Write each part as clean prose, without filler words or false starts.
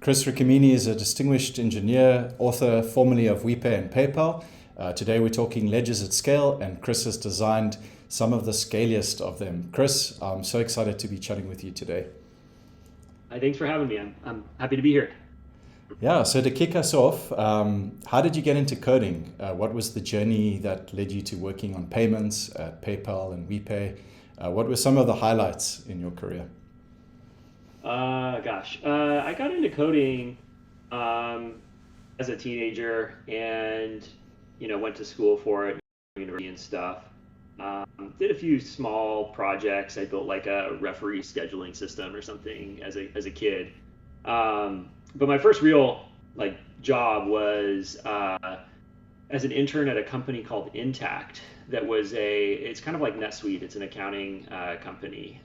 Chris Riccomini is a distinguished engineer, author formerly of WePay and PayPal. Today we're talking ledgers at scale, and Chris has designed some of the scaliest of them. Chris, I'm so excited to be chatting with you today. Hi, thanks for having me. I'm happy to be here. Yeah, so to kick us off, how did you get into coding? What was the journey that led you to working on payments at PayPal and WePay? What were some of the highlights in your career? I got into coding um, as a teenager, and went to school for it, university and stuff. Did a few small projects. I built like a referee scheduling system or something as a kid. But my first real like job was as an intern at a company called Intact. It's kind of like NetSuite. It's an accounting company,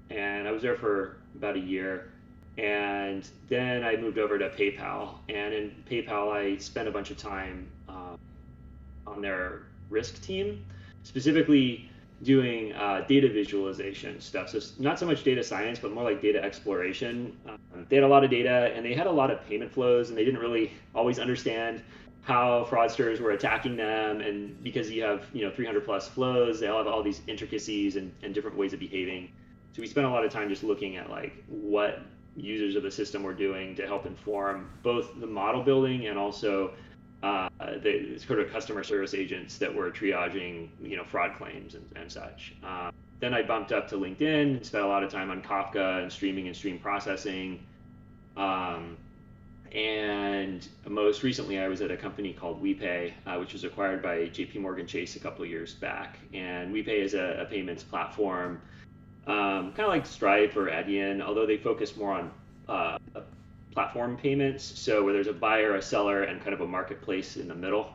and I was there for about a year. And then I moved over to PayPal, and in PayPal I spent a bunch of time on their risk team, specifically doing data visualization stuff. So it's not so much data science, but more like data exploration. They had a lot of data, and they had a lot of payment flows, and they didn't really always understand how fraudsters were attacking them. And because you have 300 plus flows, they all have all these intricacies and different ways of behaving. So we spent a lot of time just looking at like what users of the system were doing to help inform both the model building and also the sort of customer service agents that were triaging, fraud claims and such. Then I bumped up to LinkedIn, spent a lot of time on Kafka and streaming and stream processing. Um, and most recently, I was at a company called WePay, which was acquired by JP Morgan Chase a couple of years back. And WePay is a payments platform, kind of like Stripe or Adyen, although they focus more on platform payments. So where there's a buyer, a seller, and kind of a marketplace in the middle.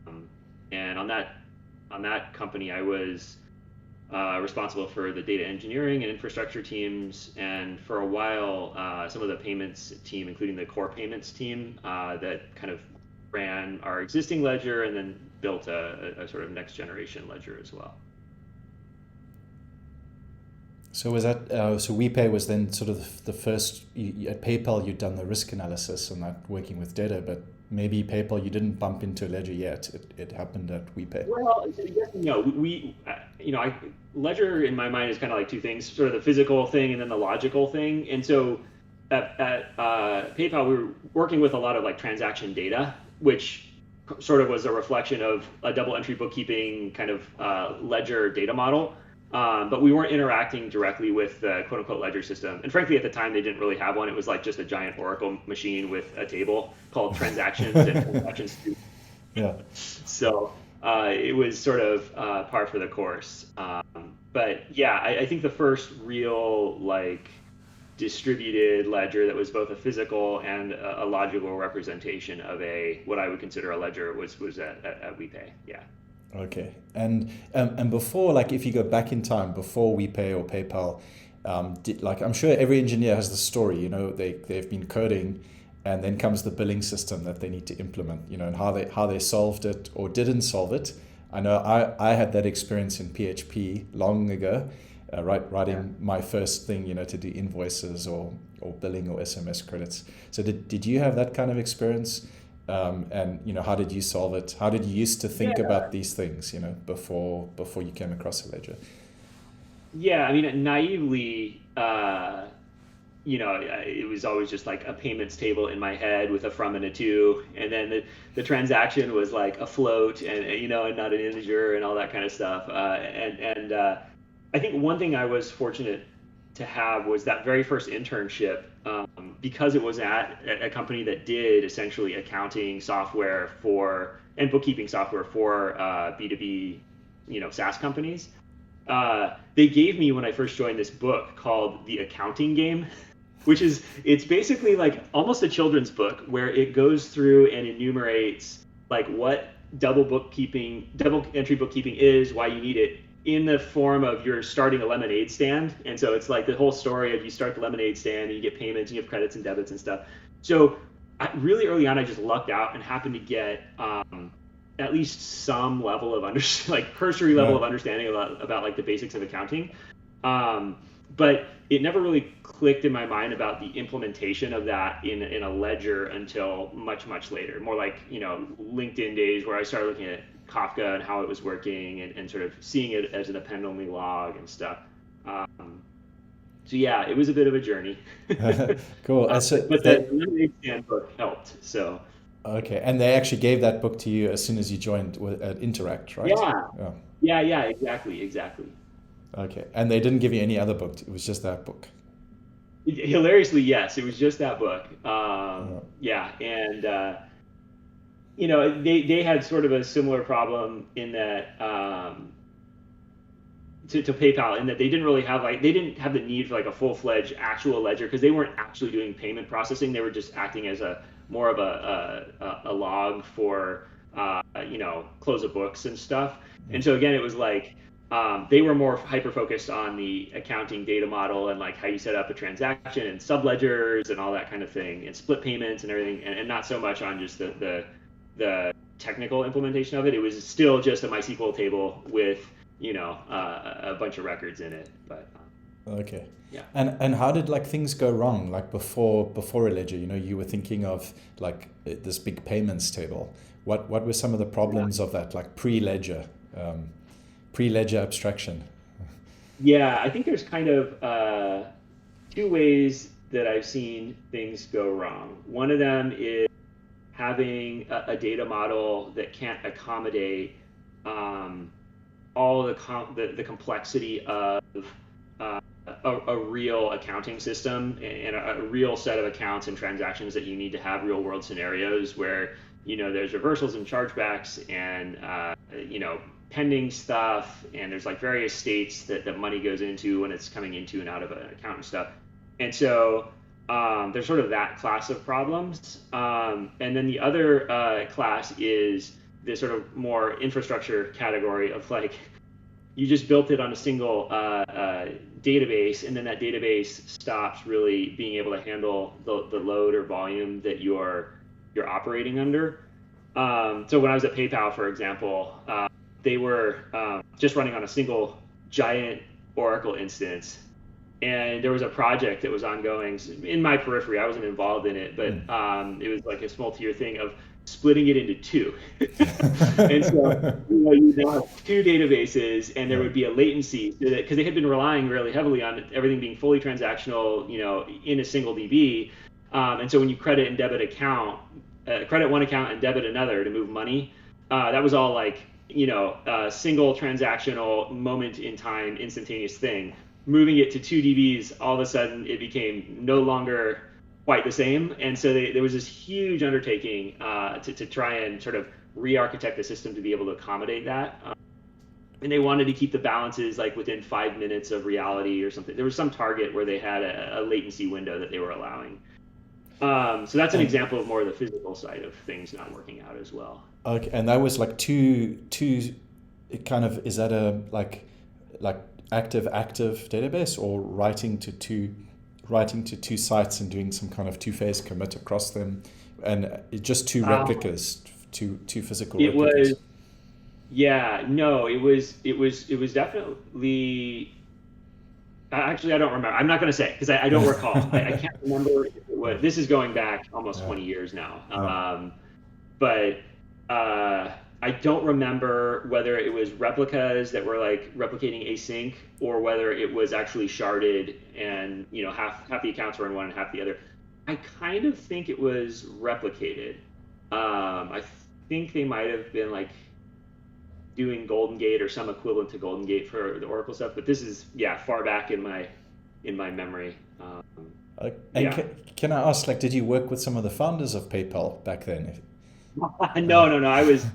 Um, and on that company, I was responsible for the data engineering and infrastructure teams, and for a while, some of the payments team, including the core payments team, that kind of ran our existing ledger and then built a sort of next generation ledger as well. So was that so WePay was then sort of the first at PayPal you'd done the risk analysis and that working with data, but maybe PayPal you didn't bump into Ledger yet. It happened at WePay. Well, yes and no. Ledger in my mind is kind of like two things, sort of the physical thing and then the logical thing. And so at PayPal, we were working with a lot of like transaction data, which sort of was a reflection of a double entry bookkeeping kind of ledger data model. But we weren't interacting directly with the quote unquote ledger system. And frankly, at the time, they didn't really have one. It was like just a giant Oracle machine with a table called transactions and transactions. Yeah. So it was sort of par for the course. But yeah, I think the first real like distributed ledger that was both a physical and a logical representation of a what I would consider a ledger was at WePay. Yeah. Okay. And before, like, if you go back in time, before WePay or PayPal, like, I'm sure every engineer has the story. They've been coding, and then comes the billing system that they need to implement. And how they solved it or didn't solve it. I know I had that experience in PHP long ago, Yeah. writing my first thing, to do invoices or billing or SMS credits. So did you have that kind of experience? And how did you solve it? How did you used to think Yeah. about these things, before you came across a ledger? Yeah. I mean, naively, it was always just like a payments table in my head with a from and a to, and then the transaction was like a float and not an integer and all that kind of stuff. I think one thing I was fortunate to have was that very first internship, because it was at a company that did essentially accounting software for and bookkeeping software for B2B, SaaS companies. They gave me when I first joined this book called The Accounting Game, which it's basically like almost a children's book where it goes through and enumerates like what double entry bookkeeping is, why you need it in the form of you're starting a lemonade stand. And so it's like the whole story of you start the lemonade stand and you get payments and you have credits and debits and stuff. So really early on, I just lucked out and happened to get at least some level of like cursory level Yeah. of understanding about like the basics of accounting. Um, but it never really clicked in my mind about the implementation of that in a ledger until much later. More like, LinkedIn days, where I started looking at Kafka and how it was working, and sort of seeing it as an append-only log and stuff. So yeah, it was a bit of a journey. Cool. And so But the that lemonade stand book helped. So okay, and they actually gave that book to you as soon as you joined at Interact, right? yeah, Yeah. yeah, exactly. Okay, and they didn't give you any other book. It was just that book. Hilariously, yes, it was just that book. Yeah. Yeah, and they had sort of a similar problem in that, to PayPal, in that they didn't really have, like, they didn't have the need for like a full-fledged actual ledger, because they weren't actually doing payment processing. They were just acting as a more of a log for close of books and stuff. Yeah. And so again, it was like, they were more hyper focused on the accounting data model, and like how you set up a transaction and subledgers and all that kind of thing, and split payments and everything, and not so much on just the technical implementation of it. It was still just a MySQL table with a bunch of records in it. But Okay. yeah. And how did like things go wrong like before a ledger? You were thinking of like this big payments table. What were some of the problems of that like pre-ledger abstraction? Yeah, I think there's kind of two ways that I've seen things go wrong. One of them is having a data model that can't accommodate all the complexity of uh, a real accounting system, and a real set of accounts and transactions that you need to have real world scenarios where there's reversals and chargebacks, and pending stuff, and there's like various states that money goes into when it's coming into and out of an account and stuff. And so there's sort of that class of problems. And then the other class is this sort of more infrastructure category of like, you just built it on a single database, and then that database stops really being able to handle the load or volume that you're operating under. So when I was at PayPal, for example, they were just running on a single giant Oracle instance, and there was a project that was ongoing in my periphery. I wasn't involved in it, but it was like a small tier thing of splitting it into two. And so you now have two databases, and there would be a latency, so that because they had been relying really heavily on everything being fully transactional, in a single DB. And so when you credit and debit credit one account and debit another to move money, that was all like single transactional moment in time instantaneous thing. Moving it to two DBs, all of a sudden it became no longer quite the same. And so there was this huge undertaking to try and sort of re-architect the system to be able to accommodate that. And they wanted to keep the balances like within 5 minutes of reality or something. There was some target where they had a latency window that they were allowing. So that's an example of more of the physical side of things not working out as well. Okay, and that was like two it kind of, is that a like active database, or writing to two sites and doing some kind of two-phase commit across them, and just two replicas, two physical It replicas? was, yeah, no, it was definitely. Actually, I don't remember. I'm not going to say because I don't recall. I can't remember if it was. This is going back almost 20 years now. But I don't remember whether it was replicas that were like replicating async, or whether it was actually sharded, and half the accounts were in one and half the other. I kind of think it was replicated. I think they might have been like doing Golden Gate or some equivalent to Golden Gate for the Oracle stuff, but this is far back in my memory. And can I ask, like, did you work with some of the founders of PayPal back then? No. I was.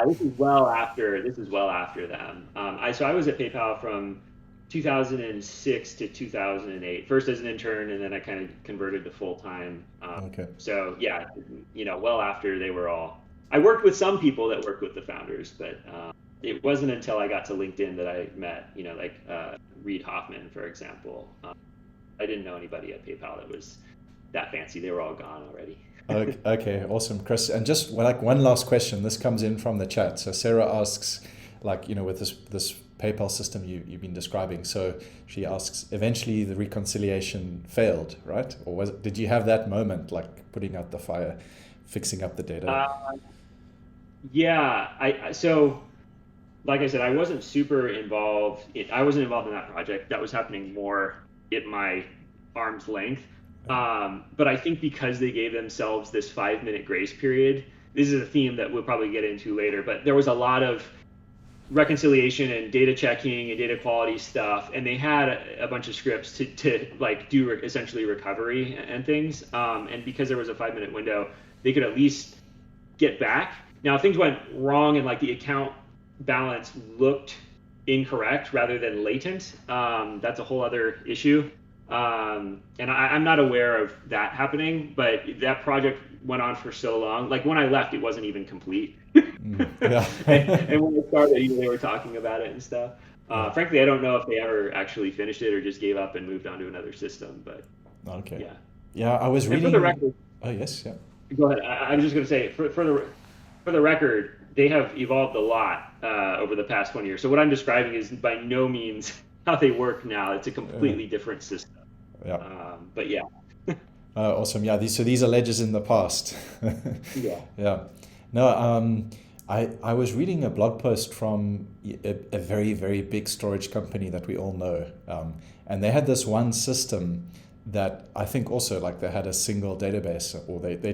This is well after. This is well after them. I was at PayPal from 2006 to 2008. First as an intern, and then I kind of converted to full time. Okay. So yeah, well after they were all. I worked with some people that worked with the founders, but it wasn't until I got to LinkedIn that I met, like Reid Hoffman, for example. I didn't know anybody at PayPal that was that fancy. They were all gone already. Okay, awesome, Chris. And just like one last question. This comes in from the chat. So Sarah asks, like, with this PayPal system you've been describing. So she asks, eventually the reconciliation failed, right? Or did you have that moment, like putting out the fire, fixing up the data? Uh, yeah, so like I said, I wasn't super involved. I wasn't involved in that project. That was happening more at my arm's length. But I think because they gave themselves this 5 minute grace period, this is a theme that we'll probably get into later. But there was a lot of reconciliation and data checking and data quality stuff, and they had a bunch of scripts to like do essentially recovery and things. And because there was a 5 minute window, they could at least get back. Now, if things went wrong and like the account balance looked incorrect rather than latent, that's a whole other issue. And I'm not aware of that happening, but that project went on for so long. Like when I left, it wasn't even complete. Yeah. And when I started, they were talking about it and stuff. Frankly, I don't know if they ever actually finished it or just gave up and moved on to another system. But Okay. yeah. Yeah, I was And for the reading. record, Oh, yes, yeah. go ahead. I was just going to say, for the record, they have evolved a lot over the past 20 years. So what I'm describing is by no means how they work now. It's a completely different system. Yeah. But yeah, Awesome. Yeah. These are ledgers in the past. yeah. Yeah. No. I was reading a blog post from a very, very big storage company that we all know, and they had this one system that I think also like they had a single database, or they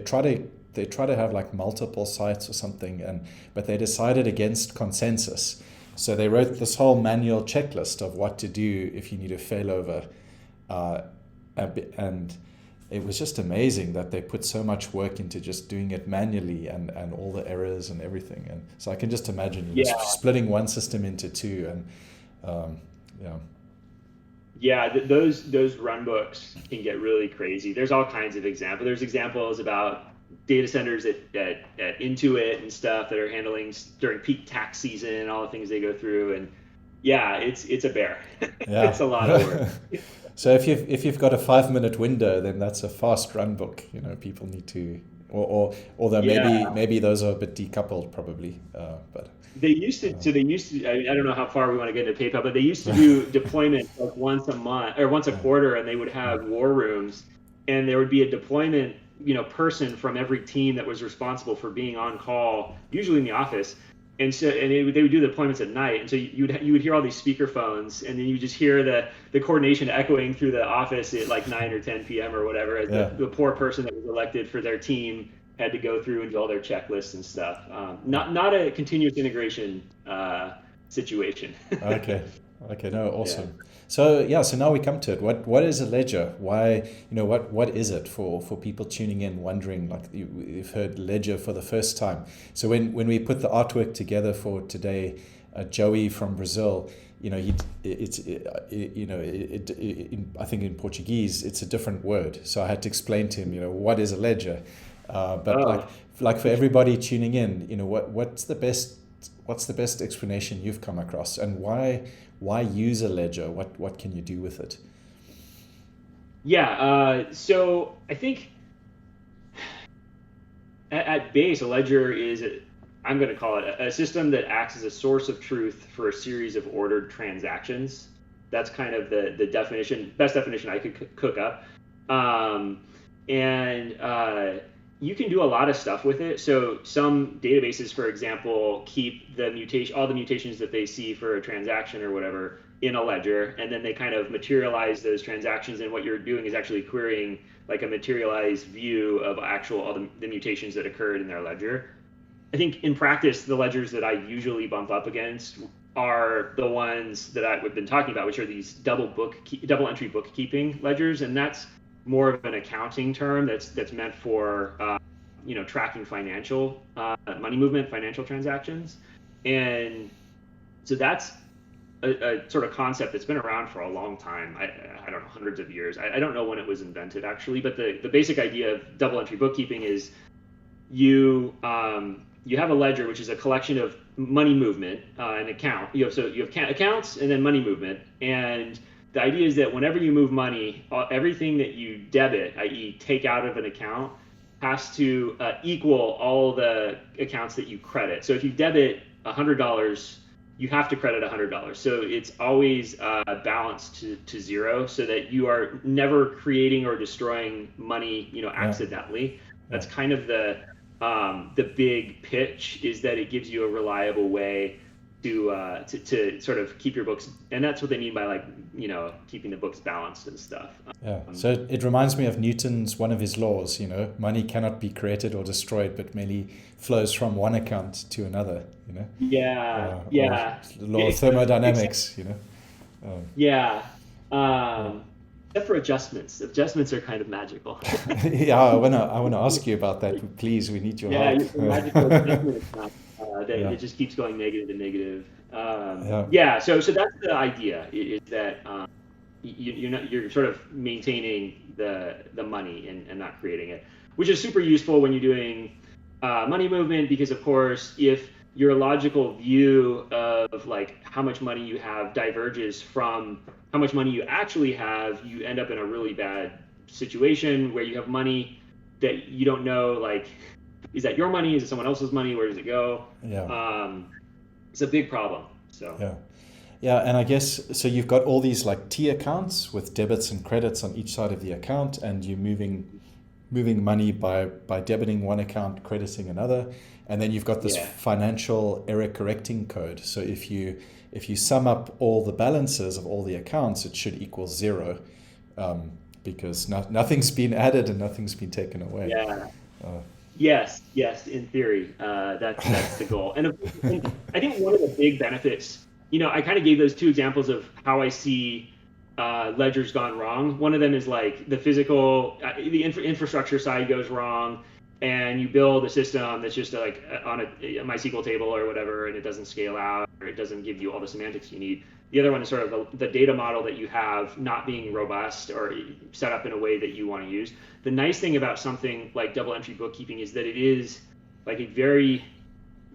try to have like multiple sites or something, but they decided against consensus. So they wrote this whole manual checklist of what to do if you need a failover, uh, and it was just amazing that they put so much work into just doing it manually, and all the errors and everything. And so I can just imagine Yeah. splitting one system into two, and yeah. Yeah, those run books can get really crazy. There's all kinds of examples. There's examples about data centers at Intuit and stuff that are handling during peak tax season and all the things they go through. And yeah, it's a bear. Yeah. It's a lot of work. So if you've got a 5 minute window, then that's a fast run book. People need to, or although Yeah. maybe those are a bit decoupled probably, but I don't know how far we want to get into PayPal, but they used to do deployment like once a month or once a quarter, and they would have war rooms, and there would be a deployment, person from every team that was responsible for being on call, usually in the office. And so, they would do the deployments at night, and so you would hear all these speaker phones, and then you just hear the coordination echoing through the office at like 9 or 10 p.m. or whatever, as Yeah. the poor person that was elected for their team had to go through and do all their checklists and stuff. Not a continuous integration situation. Okay. Okay. No. Awesome. So now we come to it. What is a ledger? Why? What is it for people tuning in, wondering, like you've heard ledger for the first time. So when we put the artwork together for today, Joey from Brazil, I think in Portuguese it's a different word. So I had to explain to him, what is a ledger. But Oh. like for everybody tuning in, what's the best explanation you've come across, and why use a ledger? What can you do with it? Yeah, so I think at base, a ledger is, I'm going to call it a system that acts as a source of truth for a series of ordered transactions. That's kind of the best definition I could cook up. And you can do a lot of stuff with it. So some databases, for example, keep all the mutations that they see for a transaction or whatever in a ledger, and then they kind of materialize those transactions. And what you're doing is actually querying like a materialized view of all the mutations that occurred in their ledger. I think in practice, the ledgers that I usually bump up against are the ones that I've been talking about, which are these double entry bookkeeping ledgers, and that's more of an accounting term that's meant for tracking financial money movement, financial transactions. And so that's a sort of concept that's been around for a long time. I don't know, hundreds of years. I don't know when it was invented actually, but the basic idea of double entry bookkeeping is you have a ledger, which is a collection of money movement, an account. You have accounts and then money movement. And the idea is that whenever you move money, everything that you debit, i.e. take out of an account, has to equal all the accounts that you credit. So if you debit $100, you have to credit $100. So it's always balanced to zero, so that you are never creating or destroying money, Yeah. accidentally. Yeah. That's kind of the big pitch, is that it gives you a reliable way to sort of keep your books, and that's what they mean by, like, keeping the books balanced and stuff. Yeah. Um, So it reminds me of Newton's one of his laws, money cannot be created or destroyed, but merely flows from one account to another, yeah, or yeah, law of except thermodynamics. Um, yeah. yeah. Except for adjustments. Adjustments are kind of magical. Yeah, I wanna ask you about that. Please, we need your Yeah, help. your magical adjustment is not, that Yeah. it just keeps going negative to negative. Yeah. Yeah, so that's the idea, is that you're sort of maintaining the money, and not creating it, which is super useful when you're doing money movement, because of course, if your logical view of, like, how much money you have diverges from how much money you actually have, you end up in a really bad situation where you have money that you don't know, like, is that your money? Is it someone else's money? Where does it go? Yeah. Um, it's a big problem. So Yeah. Yeah, and I guess so you've got all these like T accounts with debits and credits on each side of the account, and you're moving money by debiting one account, crediting another, and then you've got this yeah, financial error correcting code. So if you sum up all the balances of all the accounts, it should equal zero, because nothing's been added and nothing's been taken away. yeah. Uh, Yes. In theory, that's the goal. And I think one of the big benefits, I kind of gave those two examples of how I see ledgers gone wrong. One of them is, like, the physical, the infrastructure side goes wrong, and you build a system that's just, like, on a MySQL table or whatever, and it doesn't scale out, or it doesn't give you all the semantics you need. The other one is sort of the data model that you have not being robust or set up in a way that you want to use. The nice thing about something like double entry bookkeeping is that it is, like, a very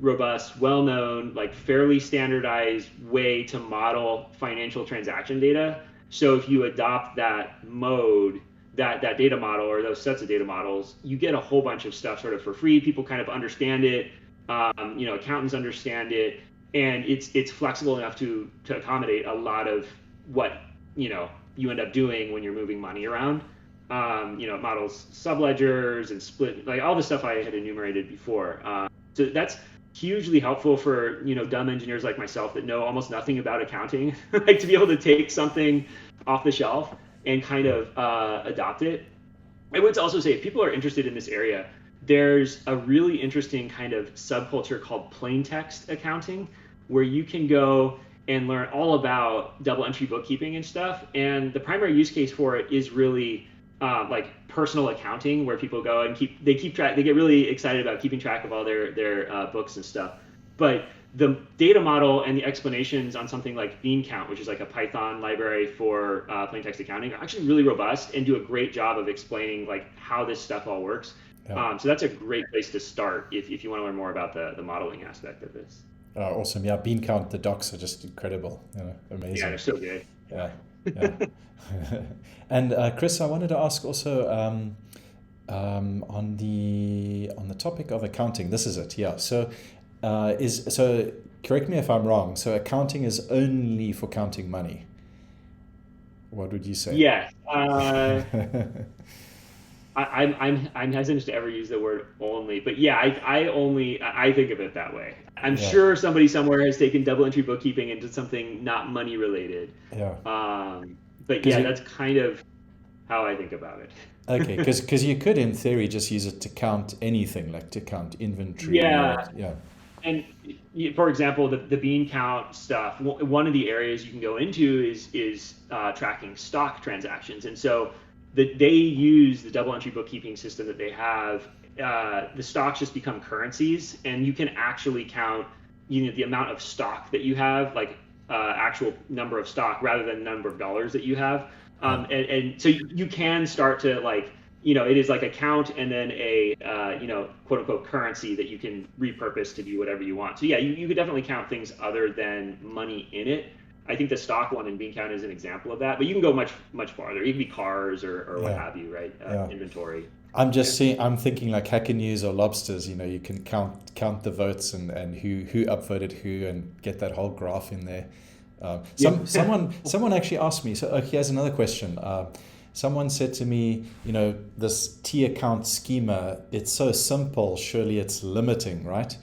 robust, well-known, like, fairly standardized way to model financial transaction data. So if you adopt that mode, that data model, or those sets of data models, you get a whole bunch of stuff sort of for free. People kind of understand it. Accountants understand it, and it's flexible enough to accommodate a lot of what you end up doing when you're moving money around. It models subledgers and split, like all the stuff I had enumerated before. So that's hugely helpful for dumb engineers like myself that know almost nothing about accounting, like, to be able to take something off the shelf and kind of adopt it. I would also say, if people are interested in this area, there's a really interesting kind of subculture called plain text accounting, where you can go and learn all about double entry bookkeeping and stuff. And the primary use case for it is really like personal accounting, where people go and keep track. They get really excited about keeping track of all their books and stuff. But the data model and the explanations on something like bean count, which is like a Python library for plain text accounting, are actually really robust and do a great job of explaining, like, how this stuff all works. yeah. So that's a great place to start if you want to learn more about the modeling aspect of this. Awesome. Yeah, bean count, the docs are just incredible. Yeah, Amazing. they're so good. Yeah, yeah. And Chris, I wanted to ask also, on the topic of accounting. This is it. Yeah. So correct me if I'm wrong. So accounting is only for counting money. What would you say? Yes. I'm hesitant to ever use the word only, but yeah, I think of it that way. I'm Yeah. sure somebody somewhere has taken double entry bookkeeping into something not money related. Yeah. But Because yeah, you that's kind of how I think about it. okay, because you could in theory just use it to count anything, like to count inventory or Yeah, yeah. and for example, the bean count stuff. One of the areas you can go into is tracking stock transactions, and so they use the double entry bookkeeping system that they have. The stocks just become currencies, and you can actually count the amount of stock that you have, like actual number of stock, rather than number of dollars that you have. Yeah. And so you can start to, like, it is like a count and then a quote unquote currency that you can repurpose to do whatever you want. So yeah, you could definitely count things other than money in it. I think the stock one in bean count is an example of that, but you can go much farther. It can be cars or what Yeah. have you, right? Yeah. Inventory. I'm Yeah. just seeing. I'm thinking like Hacker News or Lobsters. You can count the votes and who upvoted who and get that whole graph in there. Yeah. Someone actually asked me. So here's another question. Someone said to me, this T account schema. It's so simple. Surely it's limiting, right?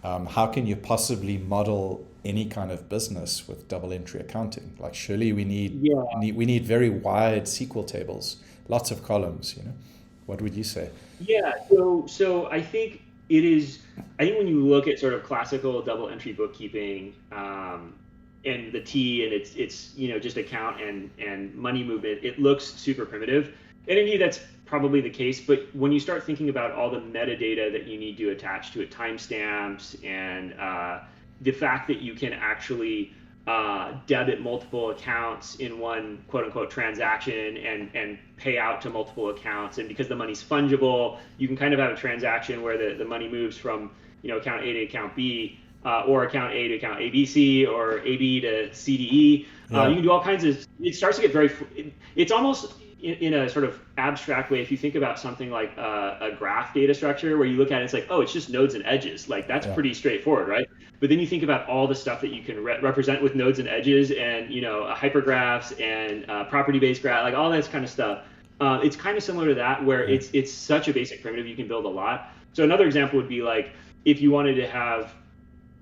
How can you possibly model any kind of business with double entry accounting? Like surely we Yeah. need very wide SQL tables, lots of columns. What would you say? Yeah, so I think it is. I think when you look at sort of classical double entry bookkeeping, and the T and it's just account and money movement, it looks super primitive. And indeed that's probably the case. But when you start thinking about all the metadata that you need to attach to it, timestamps and the fact that you can actually debit multiple accounts in one quote unquote transaction and pay out to multiple accounts. And because the money's fungible, you can kind of have a transaction where the money moves from account A to account B, or account A to account ABC, or AB to CDE. Yeah. You can do all kinds of. It starts to get very. It's almost in a sort of abstract way. If you think about something like a graph data structure, where you look at it, it's like, oh, it's just nodes and edges. Like that's pretty straightforward, right? But then you think about all the stuff that you can represent with nodes and edges, and hypergraphs and property-based graph, like all that kind of stuff. It's kind of similar to that, where it's such a basic primitive, you can build a lot. So another example would be like if you wanted to have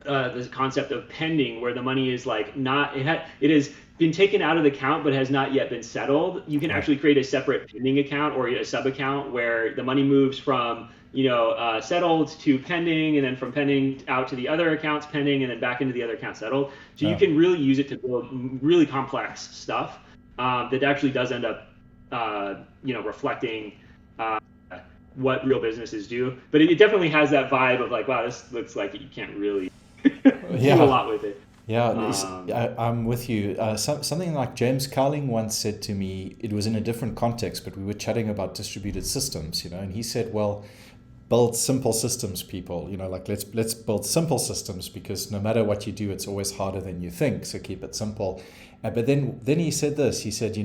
this concept of pending, where the money is like not it has been taken out of the account but has not yet been settled. You can actually create a separate pending account or a sub account where the money moves from settled to pending, and then from pending out to the other accounts pending, and then back into the other account settled. So you can really use it to build really complex stuff that actually does end up reflecting what real businesses do. But it definitely has that vibe of like, wow, this looks like you can't really do a lot with it. Yeah, I'm with you. Something like James Cowling once said to me, it was in a different context, but we were chatting about distributed systems, and he said, well, build simple systems, people. Like let's build simple systems, because no matter what you do, it's always harder than you think. So keep it simple. But then he said this. He said,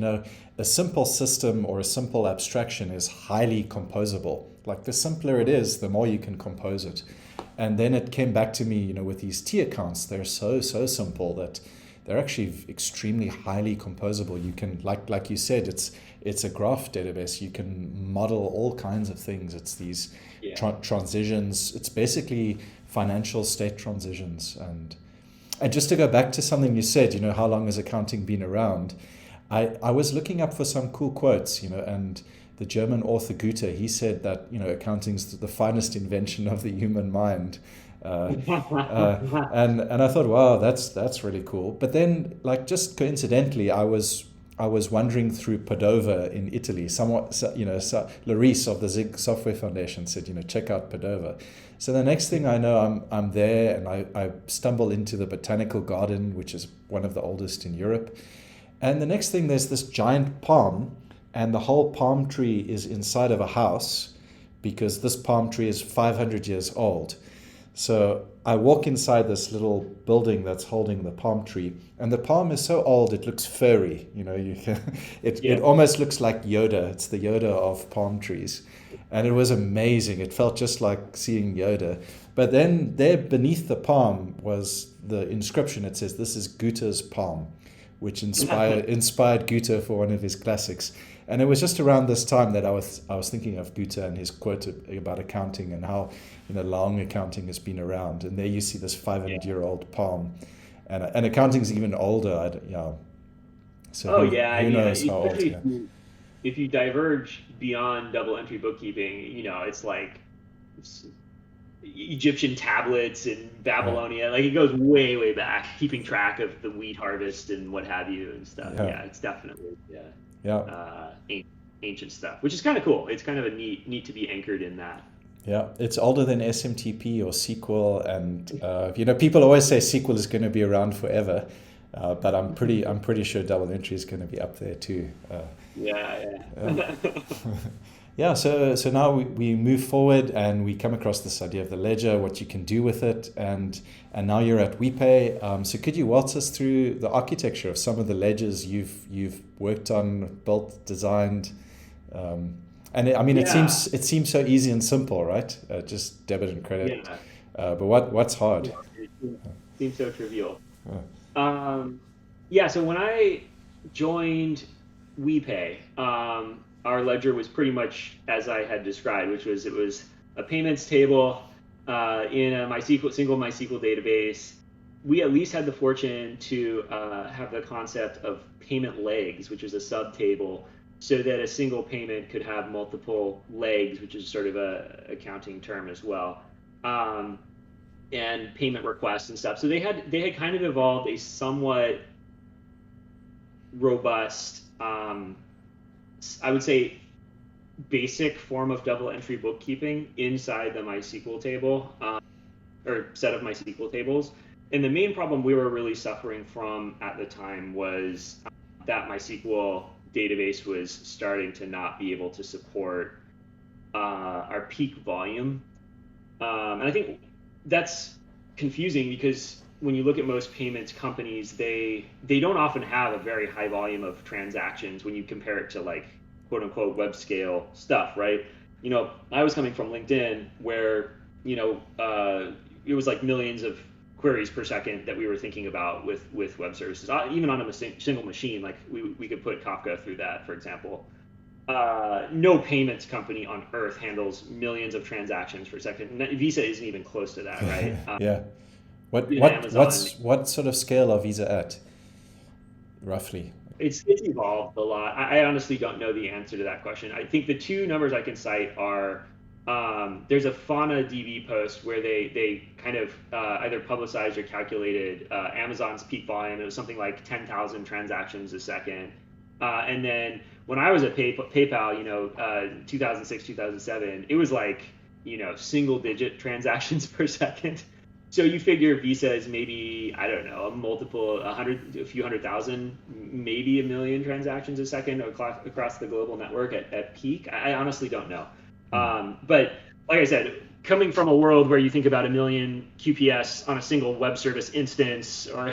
a simple system or a simple abstraction is highly composable. Like the simpler it is, the more you can compose it. And then it came back to me, with these T accounts, they're so simple that they're actually extremely highly composable. You can, like you said, it's a graph database. You can model all kinds of things. It's these transitions. It's basically financial state transitions. And just to go back to something you said, how long has accounting been around? I was looking up for some cool quotes, and the German author Goethe, he said that accounting's the finest invention of the human mind, and I thought, wow, that's really cool. But then, like just coincidentally, I was wandering through Padova in Italy. Larice of the Zig Software Foundation said, check out Padova. So the next thing I know, I'm there, and I stumble into the Botanical Garden, which is one of the oldest in Europe. And the next thing, there's this giant palm, and the whole palm tree is inside of a house, because this palm tree is 500 years old. So I walk inside this little building that's holding the palm tree, and the palm is so old it looks furry. It almost looks like Yoda. It's the Yoda of palm trees, and it was amazing. It felt just like seeing Yoda. But then there beneath the palm was the inscription. It says, "This is Goethe's palm," which inspired Goethe for one of his classics. And it was just around this time that I was thinking of Goethe and his quote about accounting and how long accounting has been around. And there you see this 500-year-old palm, and accounting is even older. So who knows how old? Yeah. If you diverge beyond double entry bookkeeping, it's like Egyptian tablets in Babylonia. Like it goes way back, keeping track of the wheat harvest and what have you and stuff. Yeah, it's definitely ancient stuff, which is kind of cool. It's kind of a neat to be anchored in that. Yeah, it's older than SMTP or SQL, and people always say SQL is going to be around forever, but I'm pretty sure double entry is going to be up there too. Yeah, so now we move forward and we come across this idea of the ledger, what you can do with it, and now you're at WePay. So could you waltz us through the architecture of some of the ledgers you've worked on, built, designed? And I mean, Yeah, it seems so easy and simple, right? Just debit and credit. yeah. But what's hard? It seems so trivial. Uh, Um, yeah, so when I joined WePay, our ledger was pretty much as I had described, which was it was a payments table in a MySQL single MySQL database. We at least had the fortune to have the concept of payment legs, which is a subtable, so that a single payment could have multiple legs, which is sort of a accounting term as well. Um, and payment requests and stuff. So they had kind of evolved a somewhat robust, I would say, basic form of double entry bookkeeping inside the MySQL table or set of MySQL tables. And the main problem we were really suffering from at the time was that MySQL database was starting to not be able to support our peak volume. And I think that's confusing because when you look at most payments companies, they don't often have a very high volume of transactions when you compare it to like quote unquote web scale stuff, right? I was coming from LinkedIn where it was like millions of queries per second that we were thinking about with web services, even on a single machine. Like we could put Kafka through that, for example. No payments company on earth handles millions of transactions per second. Visa isn't even close to that, right? yeah. Even Amazon, What sort of scale are Visa at, roughly? it's evolved a lot. I honestly don't know the answer to that question. I think the two numbers I can cite are there's a Fauna DB post where they kind of either publicized or calculated Amazon's peak volume. It was something like 10,000 transactions a second. And then when I was at PayPal, 2006, 2007, it was like, single digit transactions per second. So you figure Visa is maybe, I don't know, a few hundred thousand, maybe a million transactions a second across the global network at peak. I honestly don't know. Hmm. But like I said, coming from a world where you think about a million QPS on a single web service instance or,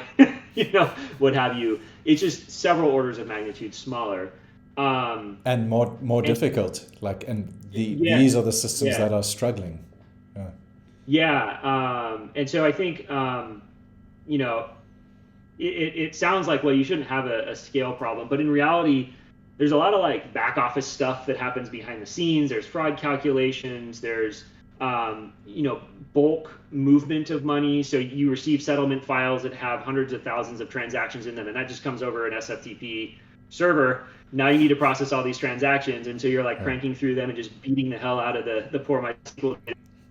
what have you, it's just several orders of magnitude smaller. And more And difficult. Like, and yeah, these are the systems yeah, that are struggling. Yeah. yeah. And so I think, you know, it sounds like, well, you shouldn't have a scale problem, but in reality, there's a lot of like back office stuff that happens behind the scenes. There's fraud calculations. There's bulk movement of money. So you receive settlement files that have hundreds of thousands of transactions in them, and that just comes over an SFTP server. Now you need to process all these transactions, and so you're like Yeah. cranking through them and just beating the hell out of the poor MySQL.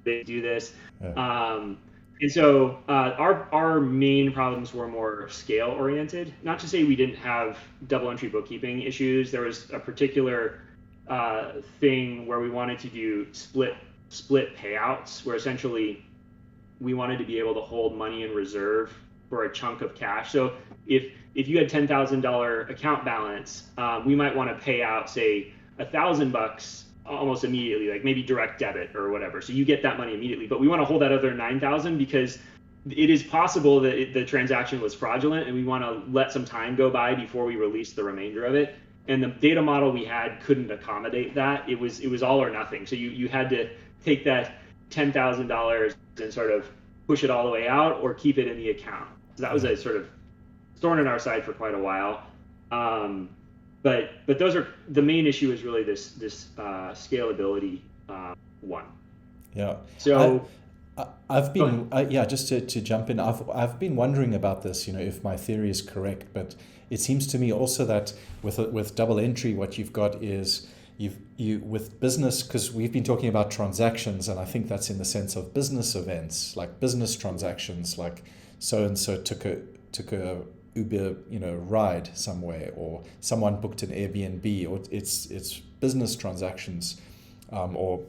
They do this. Yeah. And so our main problems were more scale oriented. Not to say we didn't have double entry bookkeeping issues. There was a particular thing where we wanted to do split payouts, where essentially we wanted to be able to hold money in reserve for a chunk of cash. So if you had $10,000 account balance, we might want to pay out, say, $1,000 almost immediately, like maybe direct debit or whatever. So you get that money immediately, but we want to hold that other 9,000 because it is possible that the transaction was fraudulent, and we want to let some time go by before we release the remainder of it. And the data model we had couldn't accommodate that. It was all or nothing. So you had to take that $10,000 and sort of push it all the way out or keep it in the account. So that was a sort of thorn in our side for quite a while. But those are the main issue is really this scalability one. Yeah. I, So I've go ahead. been, yeah, just to jump in, I've been wondering about this, if my theory is correct, but it seems to me also that with double entry, what you've got is you with business, because we've been talking about transactions, and I think that's in the sense of business events, like business transactions, like so and so took a Uber, ride somewhere, or someone booked an Airbnb, or it's business transactions, or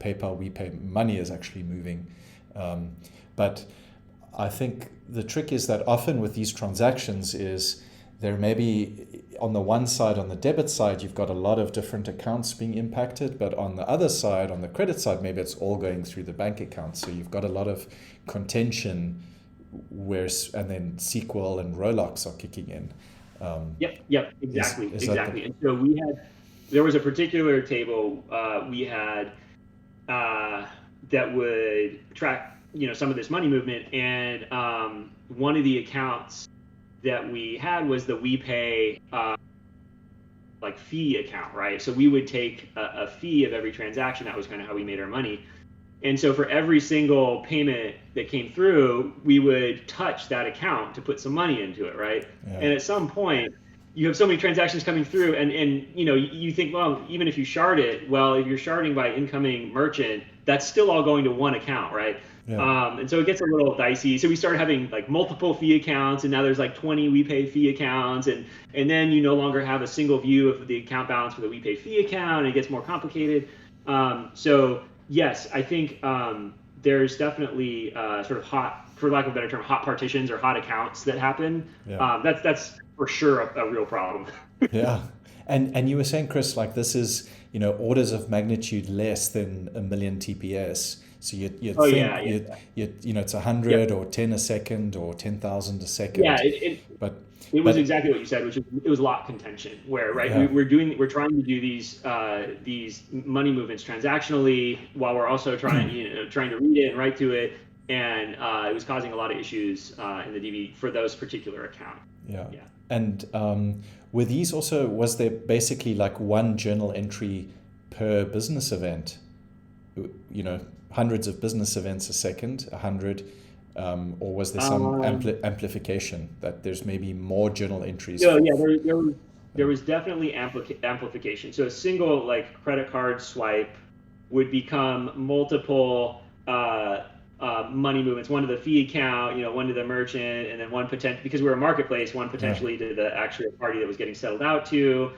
PayPal, we pay money is actually moving, but I think the trick is that often with these transactions is there may be, on the one side, on the debit side, you've got a lot of different accounts being impacted, but on the other side, on the credit side, maybe it's all going through the bank account. So you've got a lot of contention where, and then SQL and Rolocks are kicking in. Yep, exactly, is exactly. And so there was a particular table we had that would track, some of this money movement, and one of the accounts that we had was the WePay like fee account, right? So we would take a fee of every transaction. That was kind of how we made our money. And so for every single payment that came through, we would touch that account to put some money into it, right? Yeah. And at some point, you have so many transactions coming through, and you think, well, even if you shard it, well, if you're sharding by incoming merchant, that's still all going to one account, right? Yeah. And so it gets a little dicey. So we started having like multiple fee accounts, and now there's like 20 WePay fee accounts, and then you no longer have a single view of the account balance for the WePay fee account, and it gets more complicated. So yes, I think there's definitely sort of hot, for lack of a better term, hot partitions or hot accounts that happen. Yeah. That's for sure a real problem. Yeah. And you were saying, Chris, like this is, orders of magnitude less than a million TPS. So you'd think it's 100 or 10 a second or 10,000 a second. Yeah, it was exactly what you said, which is it was lot contention, where we're trying to do these money movements transactionally while we're also trying to read it and write to it, and it was causing a lot of issues in the DB for those particular accounts. Yeah. And were these also, was there basically like one journal entry per business event? Hundreds of business events a second, 100, or was there some amplification that there's maybe more journal entries? No, there was definitely amplification. So a single like credit card swipe would become multiple money movements, one to the fee account, one to the merchant, and then one potential, because we're a marketplace, one potentially to the actual party that was getting settled out to,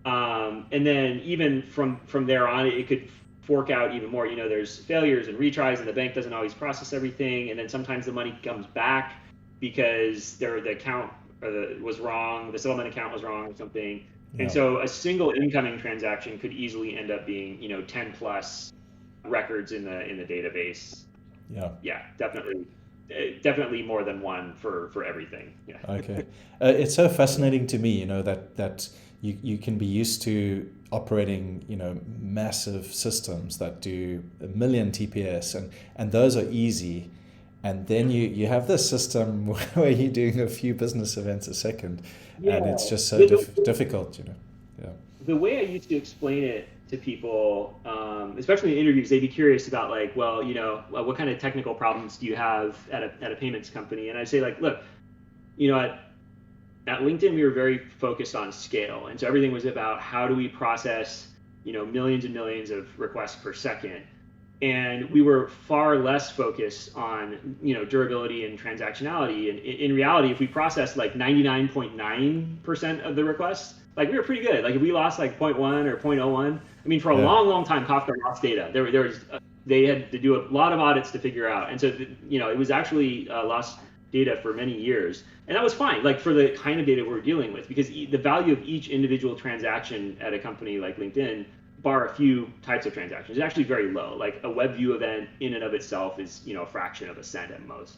and then even from there on, it could fork out even more. There's failures and retries, and the bank doesn't always process everything, and then sometimes the money comes back because the account was wrong, the settlement account was wrong or something. Yeah. And so a single incoming transaction could easily end up being 10 plus records in the database. Yeah, definitely more than one for everything. Yeah. Okay. It's so fascinating to me, that you can be used to operating, massive systems that do 1 million TPS, and those are easy. And then you have this system where you're doing a few business events a second, and it's just so difficult, Yeah. The way I used to explain it to people, especially in interviews, they'd be curious about like, well, what kind of technical problems do you have at a payments company? And I'd say like, look, at LinkedIn, we were very focused on scale. And so everything was about how do we process, millions and millions of requests per second. And we were far less focused on, durability and transactionality. And in reality, if we processed like 99.9% of the requests, like we were pretty good. Like if we lost like 0.1 or 0.01, I mean, for a long time, Kafka lost data. They had to do a lot of audits to figure out. And so, it was actually lost data for many years. And that was fine, like for the kind of data we're dealing with, because the value of each individual transaction at a company like LinkedIn, bar a few types of transactions, is actually very low. Like a web view event in and of itself is, a fraction of a cent at most.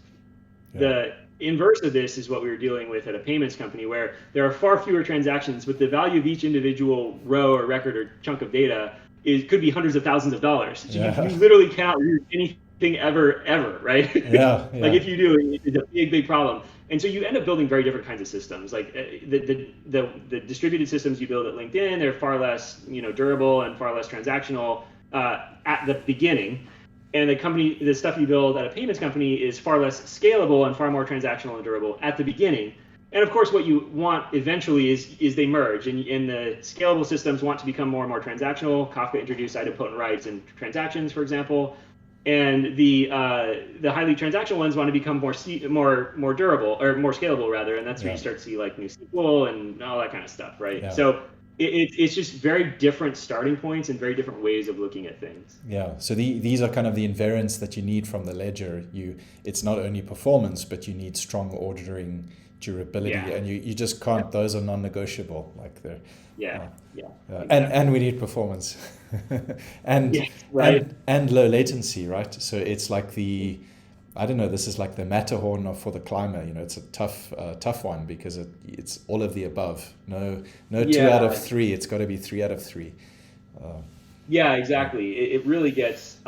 Yeah. The inverse of this is what we were dealing with at a payments company, where there are far fewer transactions, but the value of each individual row or record or chunk of data could be hundreds of thousands of dollars. So you literally cannot lose anything ever, right? Yeah. Like if you do, it's a big problem. And so you end up building very different kinds of systems. Like the distributed systems you build at LinkedIn, they're far less durable and far less transactional at the beginning. And the stuff you build at a payments company is far less scalable and far more transactional and durable at the beginning. And of course, what you want eventually is they merge, and the scalable systems want to become more and more transactional. Kafka introduced idempotent writes and transactions, for example. And the highly transactional ones want to become more durable, or more scalable rather, and that's where you start to see like NewSQL and all that kind of stuff, right? Yeah. So it's just very different starting points and very different ways of looking at things. Yeah. So these are kind of the invariants that you need from the ledger. It's not only performance, but you need strong ordering, durability, Yeah, and you just yeah, can't. Those are non-negotiable. Like they're yeah, uh, yeah, and exactly. we need performance, and Yeah, right. and low latency, right? So it's like I don't know. This is like the Matterhorn for the climber. It's a tough one because it's all of the above. No two out of Yeah, three. It's got to be three out of three. Uh, yeah, yeah. exactly. It really gets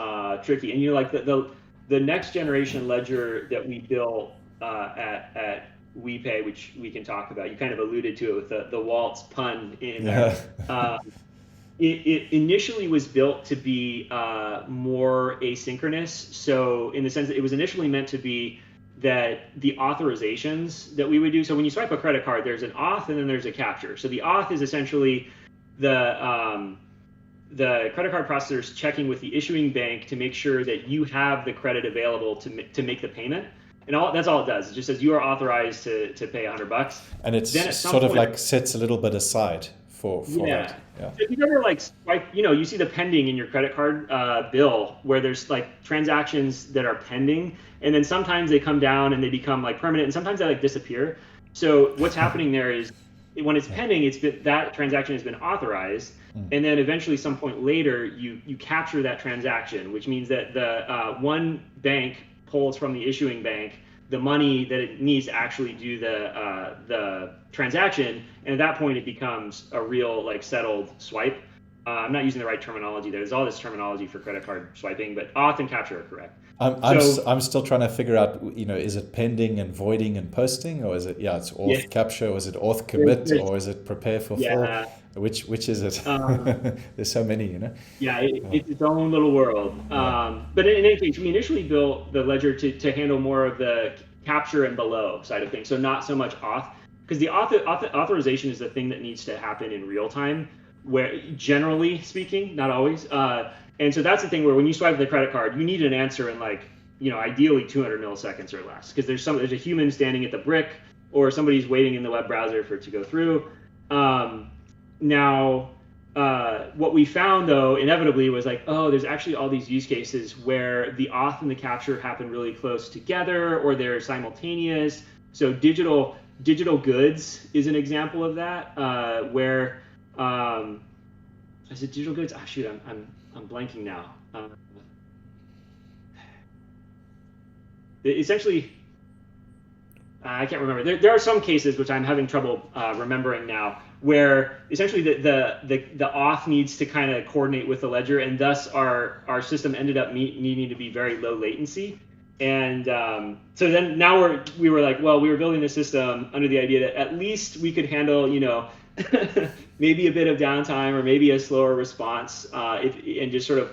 tricky. And like the next generation ledger that we built at WePay, which we can talk about. You kind of alluded to it with the Waltz pun in there. Yeah. Uh, it initially was built to be more asynchronous. So in the sense that it was initially meant to be that the authorizations that we would do. So when you swipe a credit card, there's an auth and then there's a capture. So the auth is essentially the credit card processors checking with the issuing bank to make sure that you have the credit available to make the payment. And that's all it does. It just says you are authorized to pay $100. And it's Then at some sort of point, like sets a little bit aside for that. yeah. Yeah. So if you've ever like swipe, you see the pending in your credit card bill where there's like transactions that are pending, and then sometimes they come down and they become like permanent, and sometimes they like disappear. So what's happening there is when it's Yeah. pending, that transaction has been authorized, Mm. and then eventually some point later you capture that transaction, which means that the one bank pulls from the issuing bank the money that it needs to actually do the transaction, and at that point it becomes a real like settled swipe. I'm not using the right terminology there. There's all this terminology for credit card swiping, but auth and capture are correct. So I'm still trying to figure out, is it pending and voiding and posting, or is it, yeah, it's yeah, auth capture, or is it auth there's, commit, there's or is it prepare for full? yeah. Which is it? Um, There's so many. Yeah, Uh, it's its own little world. yeah. But in any case, we initially built the ledger to handle more of the capture and below side of things. So not so much auth, because the authorization is the thing that needs to happen in real time, where generally speaking, not always. And so that's the thing where when you swipe the credit card, you need an answer in like, ideally 200 milliseconds or less, because there's a human standing at the brick, or somebody's waiting in the web browser for it to go through. Um, Now, what we found though, inevitably, was like, oh, there's actually all these use cases where the auth and the capture happen really close together, or they're simultaneous. So digital goods is an example of that, where is it digital goods? Ah, shoot, I'm blanking now. Essentially, I can't remember. There are some cases which I'm having trouble remembering now, where essentially the auth needs to kind of coordinate with the ledger, and thus our system ended up needing to be very low latency. And so then now we were like, well, we were building the system under the idea that at least we could handle, maybe a bit of downtime or maybe a slower response, and just sort of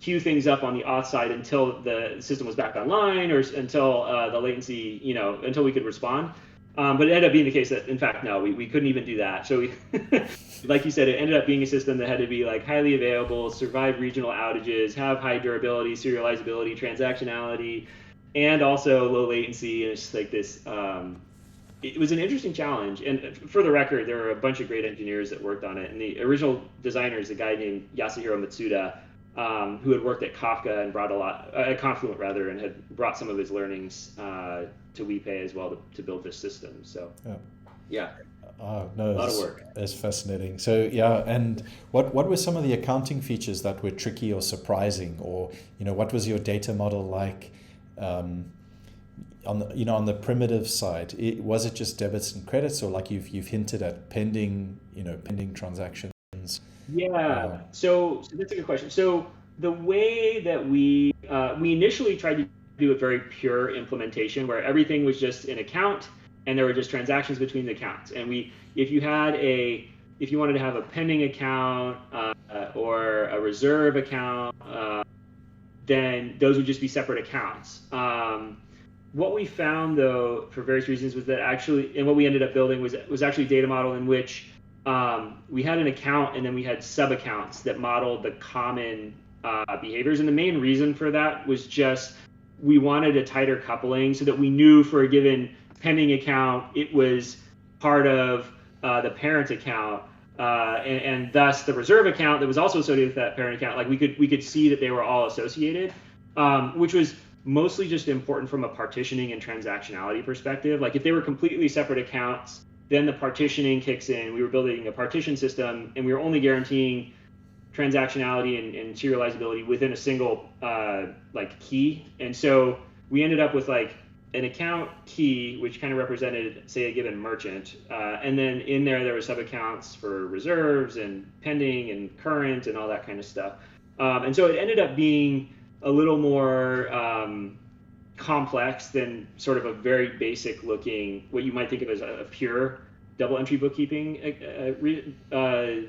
queue things up on the auth side until the system was back online, or until the latency, until we could respond. But it ended up being the case that, in fact, no, we couldn't even do that. So like you said, it ended up being a system that had to be like highly available, survive regional outages, have high durability, serializability, transactionality, and also low latency. And it's just like this. It was an interesting challenge. And for the record, there were a bunch of great engineers that worked on it. And the original designer is a guy named Yasuhiro Matsuda, who had worked at Kafka and brought at Confluent rather, and had brought some of his learnings to WePay as well to build this system. So Yeah. yeah, Oh, a no, lot of work. it's fascinating. So yeah, and what were some of the accounting features that were tricky or surprising, or what was your data model like? On the primitive side, was it just debits and credits, or like you've hinted at pending transactions? Yeah, Uh, so that's a good question. So the way that we initially tried to do a very pure implementation where everything was just an account and there were just transactions between the accounts. And if you wanted to have a pending account or a reserve account, then those would just be separate accounts. What we found, though, for various reasons, was that actually, and what we ended up building was actually a data model in which we had an account and then we had sub accounts that modeled the common behaviors. And the main reason for that was just we wanted a tighter coupling so that we knew for a given pending account it was part of the parent account, and thus the reserve account that was also associated with that parent account, like we could see that they were all associated, which was mostly just important from a partitioning and transactionality perspective. Like if they were completely separate accounts, then the partitioning kicks in. We were building a partition system, and we were only guaranteeing transactionality and serializability within a single like key. And so we ended up with like an account key, which kind of represented, say, a given merchant. And then in there were sub-accounts for reserves and pending and current and all that kind of stuff. And so it ended up being a little more complex than sort of a very basic looking, what you might think of as a pure double entry bookkeeping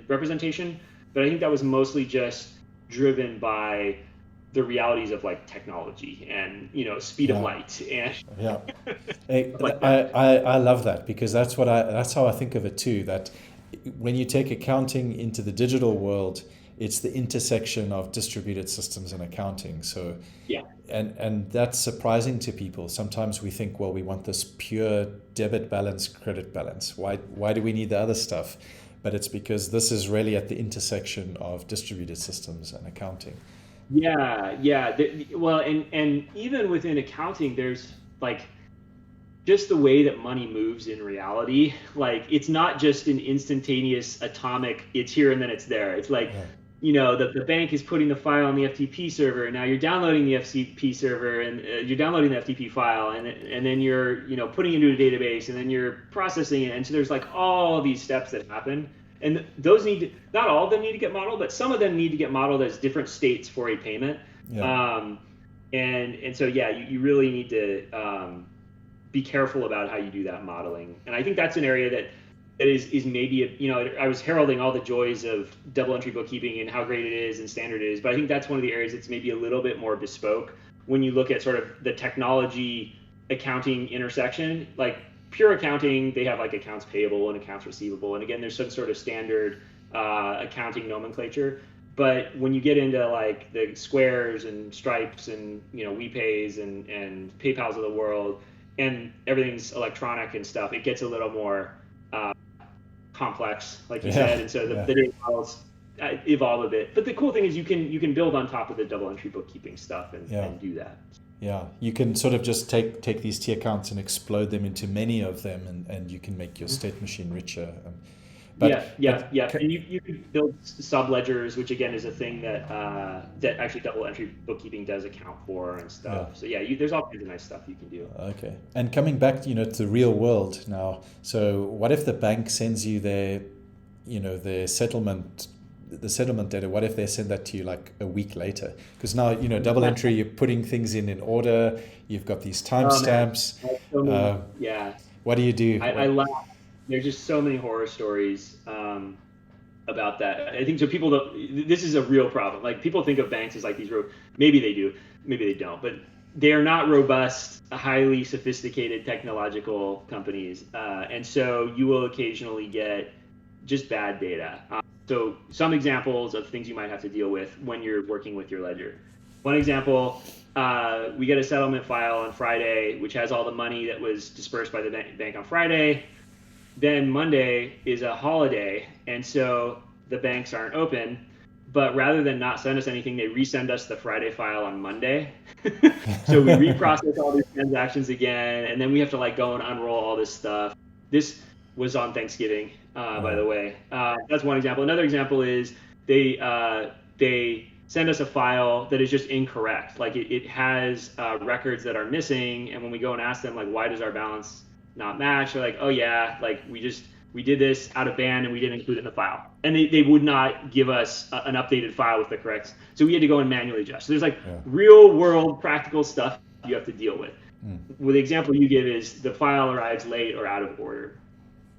representation. But I think that was mostly just driven by the realities of like technology and speed of light and Yeah. Hey, like that. I love that because that's how I think of it too. That when you take accounting into the digital world, it's the intersection of distributed systems and accounting. So Yeah. and that's surprising to people. Sometimes we think, well, we want this pure debit balance, credit balance. Why do we need the other stuff? But it's because this is really at the intersection of distributed systems and accounting. Yeah. Well, and even within accounting, there's like just the way that money moves in reality. Like it's not just an instantaneous atomic, it's here and then it's there. It's like, Yeah. the bank is putting the file on the FTP server, and now you're downloading the FTP server, and you're downloading the FTP file, and then you're putting it into a database, and then you're processing it. And so there's like all these steps that happen, and those not all of them need to get modeled, but some of them need to get modeled as different states for a payment. Yeah. And so yeah, you really need to be careful about how you do that modeling. And I think that's an area that is maybe, I was heralding all the joys of double entry bookkeeping and how great it is and standard it is, but I think that's one of the areas that's maybe a little bit more bespoke when you look at sort of the technology accounting intersection. Like pure accounting, they have like accounts payable and accounts receivable, and again, there's some sort of standard accounting nomenclature. But when you get into like the Squares and Stripes and WePays and PayPal's of the world, and everything's electronic and stuff, it gets a little more complex, like you said, and so the data models evolve a bit. But the cool thing is you can build on top of the double entry bookkeeping stuff and do that. Yeah, you can sort of just take these T accounts and explode them into many of them, and you can make your state machine richer. Yeah. And you could build sub ledgers, which again is a thing that actually double entry bookkeeping does account for and stuff. Yeah. So yeah, there's all kinds of nice stuff you can do. Okay. And coming back, to the real world now. So what if the bank sends you their settlement, the settlement data? What if they send that to you like a week later? Because now double entry, you're putting things in order. You've got these timestamps. Yeah. What do you do? I laugh. There's just so many horror stories about that. I think so. People don't. This is a real problem. Like people think of banks as like these. Maybe they do. Maybe they don't. But they are not robust, highly sophisticated technological companies, and so you will occasionally get just bad data. So some examples of things you might have to deal with when you're working with your ledger. One example. We get a settlement file on Friday, which has all the money that was dispersed by the bank on Friday. Then Monday is a holiday, and so the banks aren't open. But rather than not send us anything, they resend us the Friday file on Monday. So we reprocess all these transactions again, and then we have to like go and unroll all this stuff. This was on Thanksgiving, by the way. That's one example. Another example is they send us a file that is just incorrect. Like it has records that are missing, and when we go and ask them like, why does our balance not match? They're like, oh yeah, like we did this out of band and we didn't include it in the file. And they would not give us an updated file with the correct. So we had to go and manually adjust. So there's like real world practical stuff you have to deal with. Well, the example you give is the file arrives late or out of order.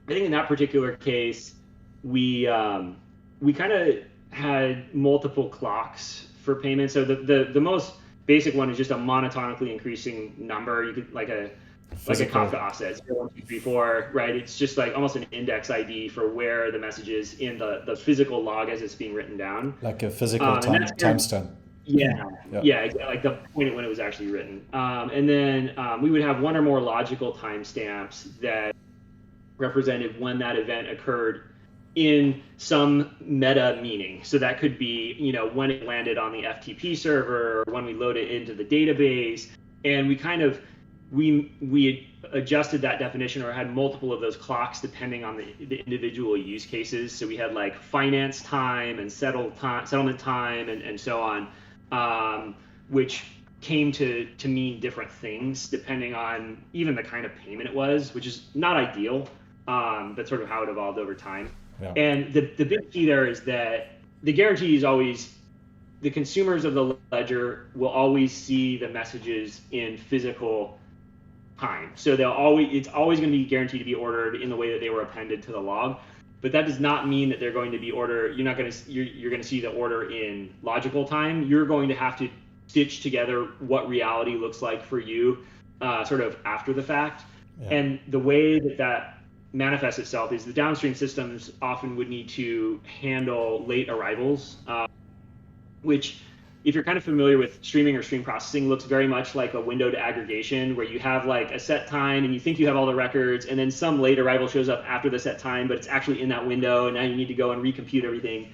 I think in that particular case, we kind of had multiple clocks for payment. So the most basic one is just a monotonically increasing number. You could like a Kafka offset, 0, 1, 2, 3, 4, right? It's just like almost an index ID for where the message is in the physical log as it's being written down. Like a physical timestamp. Yeah, exactly. Like the point at when it was actually written. And then we would have one or more logical timestamps that represented when that event occurred in some meta meaning. So that could be, when it landed on the FTP server, or when we load it into the database. And we adjusted that definition, or had multiple of those clocks depending on the individual use cases. So we had like finance time and settlement time and so on, which came to mean different things depending on even the kind of payment it was, which is not ideal, but sort of how it evolved over time. Yeah. And the big key there is that the guarantee is always, the consumers of the ledger will always see the messages in physical time. So it's always going to be guaranteed to be ordered in the way that they were appended to the log. But that does not mean that they're going to be ordered. You're going to see the order in logical time. You're going to have to stitch together what reality looks like for you, sort of after the fact. Yeah. And the way that manifests itself is the downstream systems often would need to handle late arrivals, which, if you're kind of familiar with streaming or stream processing, looks very much like a windowed aggregation, where you have like a set time and you think you have all the records, and then some late arrival shows up after the set time, but it's actually in that window, and now you need to go and recompute everything.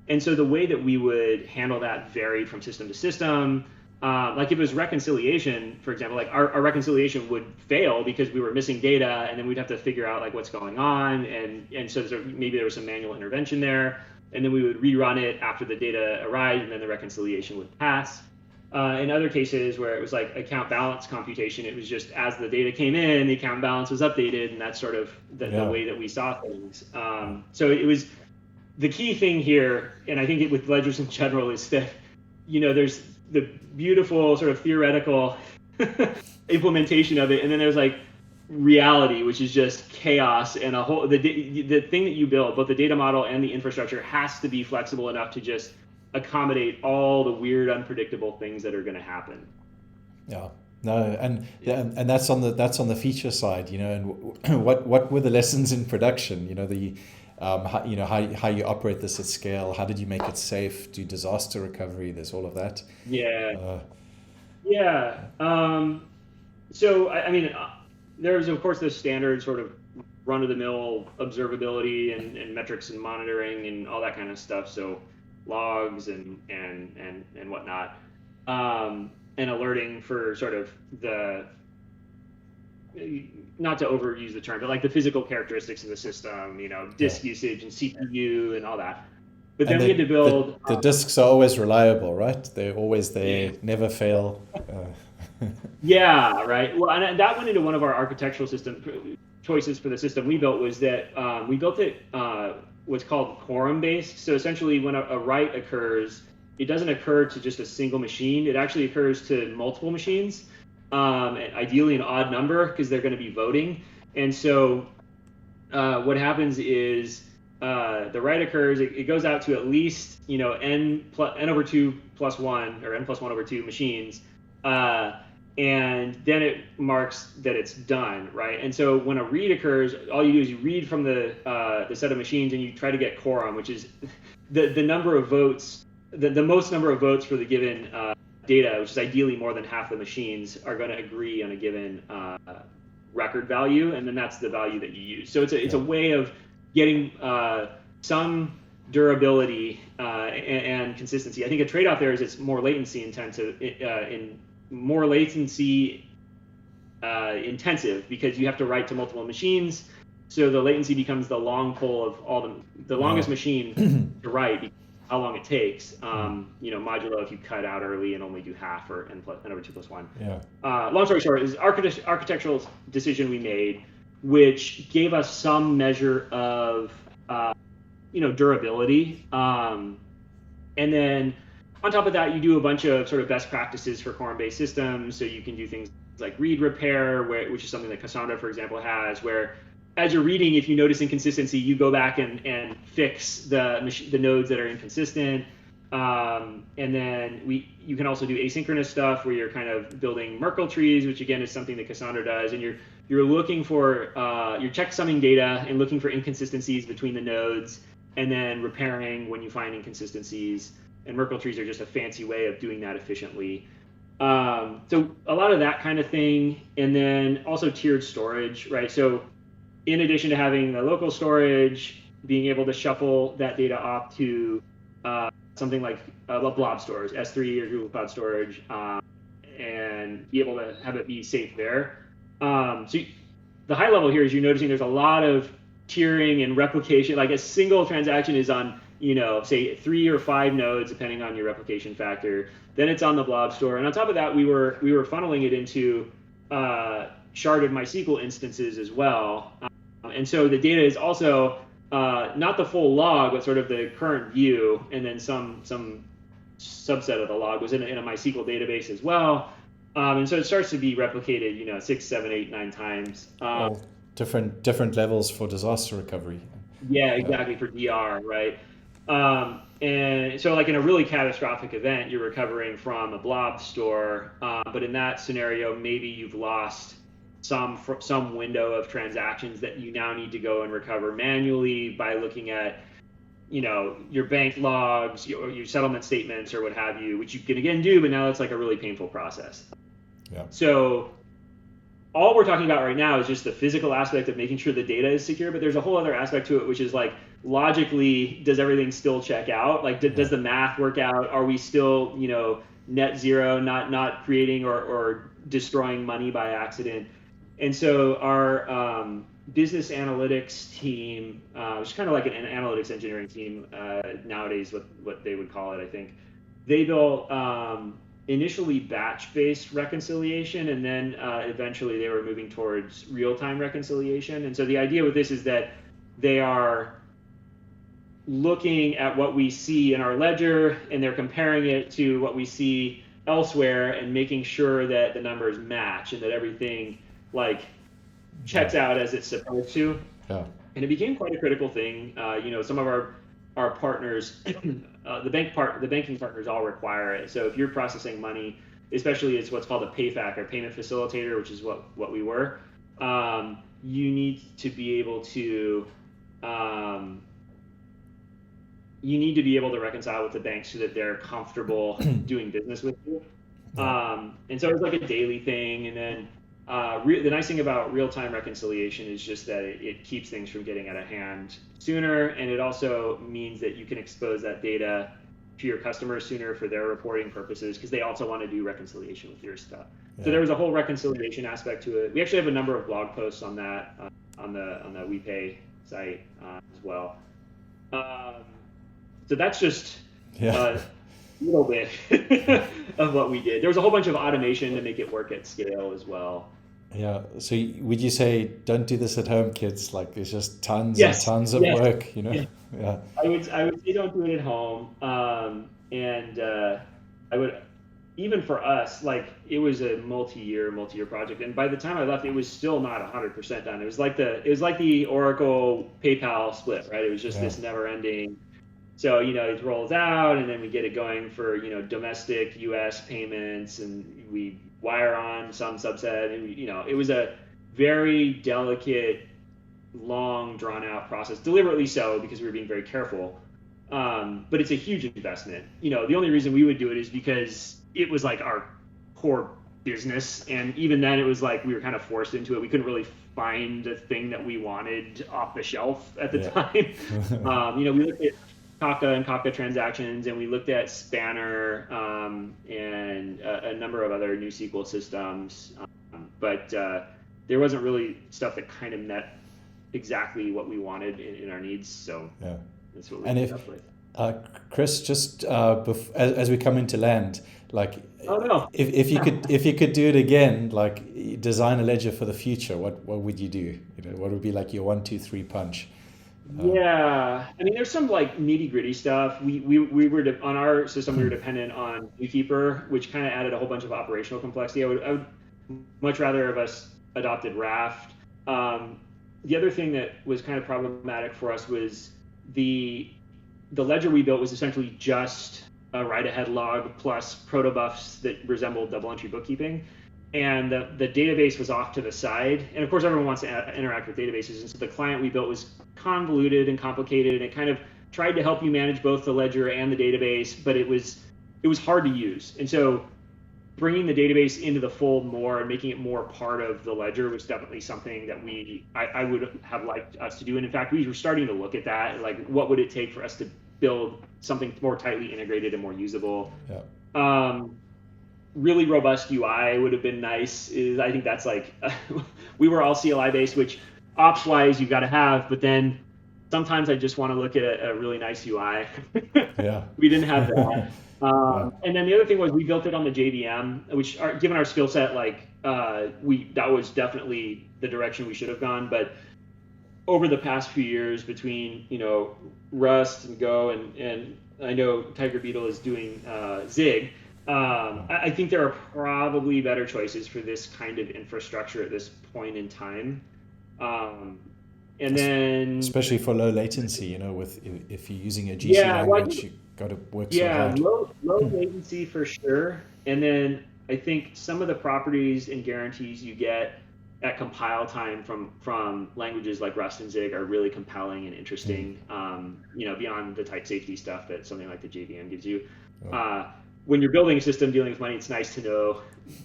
And so the way that we would handle that varied from system to system. Like if it was reconciliation, for example, like our reconciliation would fail because we were missing data, and then we'd have to figure out like what's going on, and so maybe there was some manual intervention there, and then we would rerun it after the data arrived, and then the reconciliation would pass. In other cases where it was like account balance computation, it was just as the data came in, the account balance was updated, and that's sort of the way that we saw things. So it was the key thing here, and I think it with ledgers in general, is that there's the beautiful sort of theoretical implementation of it, and then there's like reality, which is just chaos, and the thing that you build, both the data model and the infrastructure, has to be flexible enough to just accommodate all the weird, unpredictable things that are going to happen. Yeah. No, and that's on the feature side, and what were the lessons in production? How you operate this at scale. How did you make it safe? Do disaster recovery. There's all of that. Yeah. So I mean, there's of course the standard sort of run-of-the-mill observability and metrics and monitoring and all that kind of stuff. So logs and whatnot, and alerting for sort of the, not to overuse the term, but like the physical characteristics of the system, disk usage and CPU and all that. But then we had to build. The disks are always reliable, right? They're always there, never fail. Yeah, right. Well, and that went into one of our architectural system choices for the system we built, was that we built it what's called quorum based. So essentially, when a write occurs, it doesn't occur to just a single machine. It actually occurs to multiple machines. Ideally an odd number, because they're going to be voting. And so what happens is the write occurs, it goes out to at least n over 2 plus 1, or n plus 1 over 2 machines, and then it marks that it's done, right? And so when a read occurs, all you do is you read from the set of machines, and you try to get quorum, which is the number of votes, the most number of votes for the given data, which is ideally more than half the machines are going to agree on a given record value, and then that's the value that you use. So it's a way of getting some durability and consistency. I think a trade-off there is it's more latency intensive, intensive, because you have to write to multiple machines. So the latency becomes the long pull of all the longest machine to write. How long it takes, modulo if you cut out early and only do half, or n over 2 plus 1. Yeah. Long story short, is architectural decision we made, which gave us some measure of durability, and then on top of that, you do a bunch of sort of best practices for quorum-based systems. So you can do things like read repair, which is something that Cassandra, for example, has, where as you're reading, if you notice inconsistency, you go back and fix the nodes that are inconsistent. And then you can also do asynchronous stuff, where you're kind of building Merkle trees, which again is something that Cassandra does. And you're looking for, you're checksumming data and looking for inconsistencies between the nodes, and then repairing when you find inconsistencies. And Merkle trees are just a fancy way of doing that efficiently. So a lot of that kind of thing. And then also tiered storage, right? So in addition to having the local storage, being able to shuffle that data off to something like blob stores, S3 or Google Cloud Storage, and be able to have it be safe there. The high level here is you're noticing there's a lot of tiering and replication. Like a single transaction is on, say 3 or 5 nodes, depending on your replication factor. Then it's on the blob store, and on top of that, we were funneling it into sharded MySQL instances as well. And so the data is also not the full log, but sort of the current view, and then some subset of the log was in a MySQL database as well. And so it starts to be replicated, 6, 7, 8, 9 times. All different levels for disaster recovery. Yeah, exactly, for DR, right? And so like in a really catastrophic event, you're recovering from a blob store, but in that scenario, maybe you've lost some window of transactions that you now need to go and recover manually by looking at your bank logs, your settlement statements, or what have you, which you can again do, but now it's like a really painful process. Yeah. So all we're talking about right now is just the physical aspect of making sure the data is secure, but there's a whole other aspect to it, which is like, logically, does everything still check out? Like, does the math work out? Are we still, net zero, not creating or destroying money by accident? And so our business analytics team, which is kind of like an analytics engineering team nowadays, what they would call it, I think, they built initially batch-based reconciliation, and then eventually they were moving towards real-time reconciliation. And so the idea with this is that they are looking at what we see in our ledger, and they're comparing it to what we see elsewhere and making sure that the numbers match and that everything like checks out as it's supposed to. Yeah. And it became quite a critical thing. Some of our partners, the banking partners all require it. So if you're processing money, especially it's what's called a PayFac or payment facilitator, which is what we were, you need to be able to reconcile with the bank so that they're comfortable doing business with you. And so it's like a daily thing. And then the nice thing about real-time reconciliation is just that it keeps things from getting out of hand sooner, and it also means that you can expose that data to your customers sooner for their reporting purposes, because they also want to do reconciliation with your stuff. Yeah. So there was a whole reconciliation aspect to it. We actually have a number of blog posts on that on the WePay site as well. So that's just a little bit of what we did. There was a whole bunch of automation to make it work at scale as well. Yeah. So would you say don't do this at home, kids? Like there's just tons and tons of work, Yeah. I would say don't do it at home. And I would, even for us, like it was a multi-year project, and by the time I left, it was still not 100% done. It was like the Oracle PayPal split, right? It was just this never-ending. So it rolls out, and then we get it going for domestic U.S. payments, and we wire on some subset, and it was a very delicate, long, drawn-out process, deliberately so because we were being very careful. But it's a huge investment. The only reason we would do it is because it was like our core business, and even then, it was like we were kind of forced into it. We couldn't really find a thing that we wanted off the shelf at the time. We looked at Kafka and Kafka transactions, and we looked at Spanner and a number of other NewSQL systems, but there wasn't really stuff that kind of met exactly what we wanted in our needs. So that's what we ended up with. Chris, just as we come into land, like if you could do it again, like design a ledger for the future, what would you do? What would be like your 1, 2, 3 punch? Yeah, I mean, there's some like nitty gritty stuff. We were on our system. We were dependent on Zookeeper, which kind of added a whole bunch of operational complexity. I would much rather have us adopted Raft. The other thing that was kind of problematic for us was the ledger we built was essentially just a write-ahead log plus protobufs that resembled double entry bookkeeping. And the database was off to the side. And of course, everyone wants to interact with databases. And so the client we built was convoluted and complicated, and it kind of tried to help you manage both the ledger and the database, but it was hard to use. And so bringing the database into the fold more and making it more part of the ledger was definitely something that I would have liked us to do. And in fact, we were starting to look at that, like what would it take for us to build something more tightly integrated and more usable. Yeah. Really robust UI would have been nice. I think that's like, we were all CLI based, which ops wise you've got to have, but then sometimes I just want to look at a really nice UI. Yeah. We didn't have that. Yeah. And then the other thing was we built it on the JVM, which given our skill set, like that was definitely the direction we should have gone. But over the past few years, between Rust and Go, and I know Tiger Beetle is doing Zig, I think there are probably better choices for this kind of infrastructure at this point in time. And then, especially for low latency, with if you're using a GC language, you got to work so hard. low latency for sure. And then I think some of the properties and guarantees you get at compile time from languages like Rust and Zig are really compelling and interesting. Beyond the type safety stuff that something like the JVM gives you. When you're building a system dealing with money, it's nice to know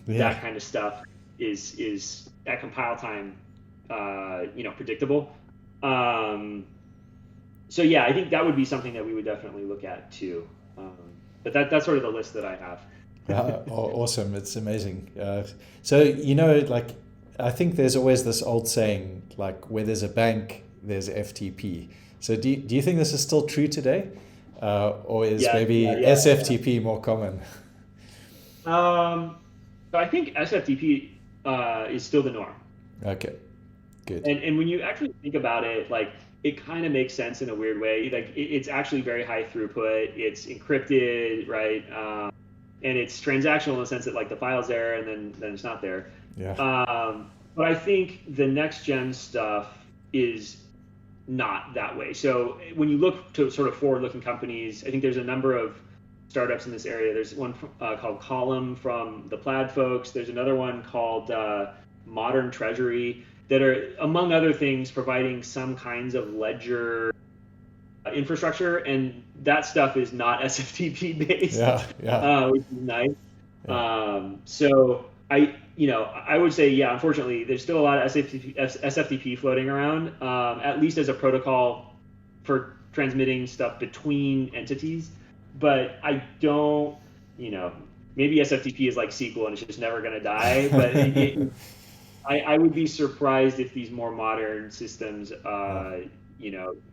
that kind of stuff is at compile time, predictable. So yeah, I think that would be something that we would definitely look at too. But that's sort of the list that I have. Awesome. It's amazing. So, like, I think there's always this old saying, like, where there's a bank, there's FTP. So do you think this is still true today? Or is maybe SFTP more common? So I think SFTP is still the norm. Okay, good. And when you actually think about it, like, it kind of makes sense in a weird way. Like, it's actually very high throughput. It's encrypted, right? And it's transactional in the sense that, like, the file's there and then it's not there. Yeah. But I think the next gen stuff is not that way. So when you look to sort of forward-looking companies, I think there's a number of startups in this area. There's one called Column from the Plaid folks. There's another one called Modern Treasury that are, among other things, providing some kinds of ledger infrastructure, and that stuff is not SFTP based, which is nice. Yeah. So I would say, unfortunately, there's still a lot of SFTP floating around, at least as a protocol for transmitting stuff between entities. But I don't, maybe SFTP is like SQL and it's just never going to die. But I would be surprised if these more modern systems,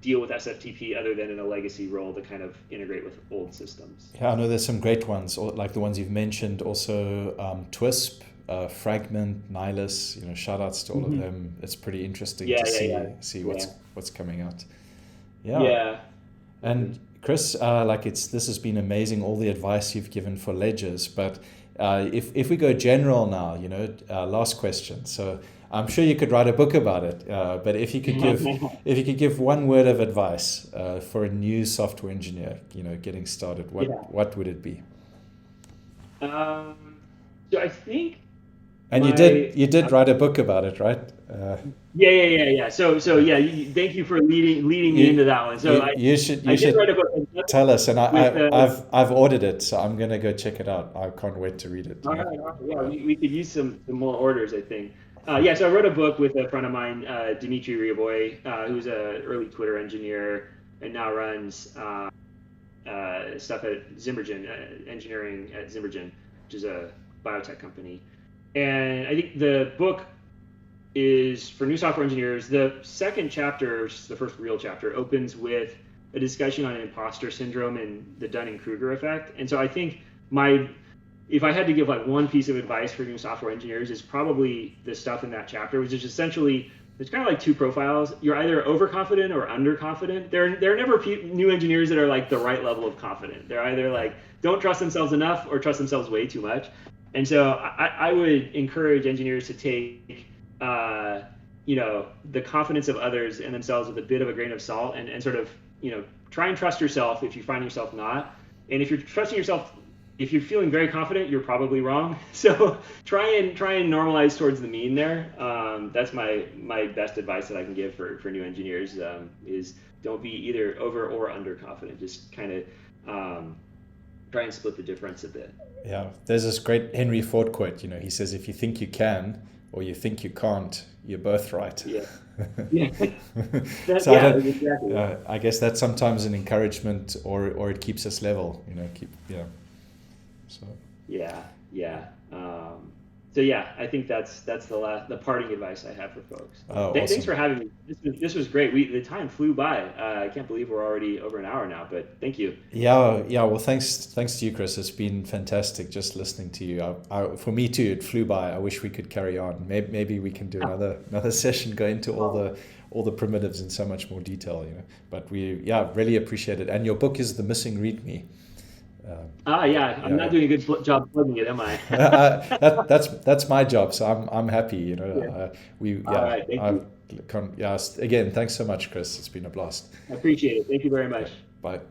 deal with SFTP other than in a legacy role to kind of integrate with old systems. Yeah, I know there's some great ones, like the ones you've mentioned. Also, Twisp, Fragment, Nihilus. Shout outs to all of them. It's pretty interesting to see what's coming out. Yeah. And Chris, this has been amazing, all the advice you've given for ledgers. But if we go general now, last question. So I'm sure you could write a book about it. But if you could give one word of advice for a new software engineer, getting started, what would it be? So I think. And you did write a book about it, right? Yeah. So thank you for leading me into that one. So you should write a book. Tell us, and I've ordered it, so I'm gonna go check it out. I can't wait to read it. All right. Yeah, we could use some more orders, I think. So I wrote a book with a friend of mine, Dimitri Riaboy, who's an early Twitter engineer and now runs stuff at Zimmergen, engineering at Zimmergen, which is a biotech company. And I think the book is for new software engineers. The second chapter, which is the first real chapter, opens with a discussion on imposter syndrome and the Dunning-Kruger effect. And so I think if I had to give like one piece of advice for new software engineers, is probably the stuff in that chapter, which is essentially, it's kind of like two profiles. You're either overconfident or underconfident. There are never new engineers that are like the right level of confident. They're either like don't trust themselves enough or trust themselves way too much. And so I would encourage engineers to take, the confidence of others and themselves with a bit of a grain of salt, and sort of, try and trust yourself if you find yourself not. And if you're trusting yourself, if you're feeling very confident, you're probably wrong. So try and normalize towards the mean there. That's my best advice that I can give for new engineers, is don't be either over or under confident. Just kind of try and split the difference a bit. Yeah, there's this great Henry Ford quote. He says, "If you think you can or you think you can't, you're both right." Yeah. Yeah. So I don't. Exactly. I guess that's sometimes an encouragement, or it keeps us level. So Yeah. Yeah. So yeah, I think that's the parting advice I have for folks. Thanks awesome. for having me. This was great. The time flew by. I can't believe we're already over an hour now, but thank you. Yeah, yeah. Well, thanks to you, Chris. It's been fantastic just listening to you. For me too, it flew by. I wish we could carry on. Maybe we can do another session, go into all the primitives in so much more detail. But really appreciate it. And your book is The Missing README. Yeah, I'm not doing a good job plugging it, am I? That's my job, so I'm happy. Yeah. We All right, thank you. Again, thanks so much, Chris. It's been a blast. I appreciate it. Thank you very much. Bye.